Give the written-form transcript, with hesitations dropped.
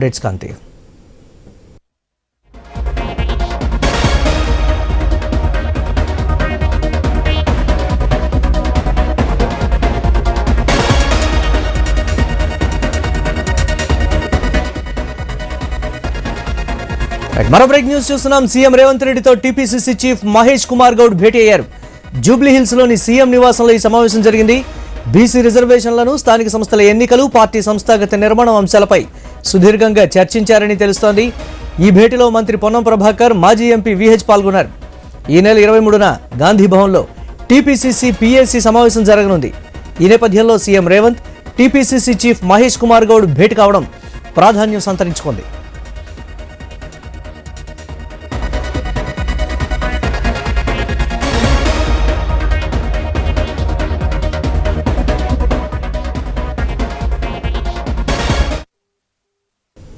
Updates కాంతి. మరో break news చూస్తున్నాం. CM Revanth రెడ్డితో టీపీసీసీ చీఫ్ మహేష్ కుమార్ గౌడ్ భేటీ అయ్యారు. జూబ్లీ హిల్స్ లోని సీఎం నివాసంలో ఈ సమావేశం జరిగింది. బీసీ రిజర్వేషన్లను, స్థానిక సంస్థల ఎన్నికలు, పార్టీ సంస్థాగత నిర్మాణం అంశాలపై సుదీర్ఘంగా చర్చించారని తెలుస్తోంది. ఈ భేటీలో మంత్రి పొన్నం ప్రభాకర్, మాజీ ఎంపీ విహెచ్ పాల్గొన్నారు. ఈ నెల 23న గాంధీ భవన్లో టీపీసీసీ పీఏసీ సమావేశం జరగనుంది. ఈ నేపథ్యంలో CM Revanth, TPCC chief Mahesh Kumar Goud భేటీ కావడం ప్రాధాన్యం సంతరించుకుంది.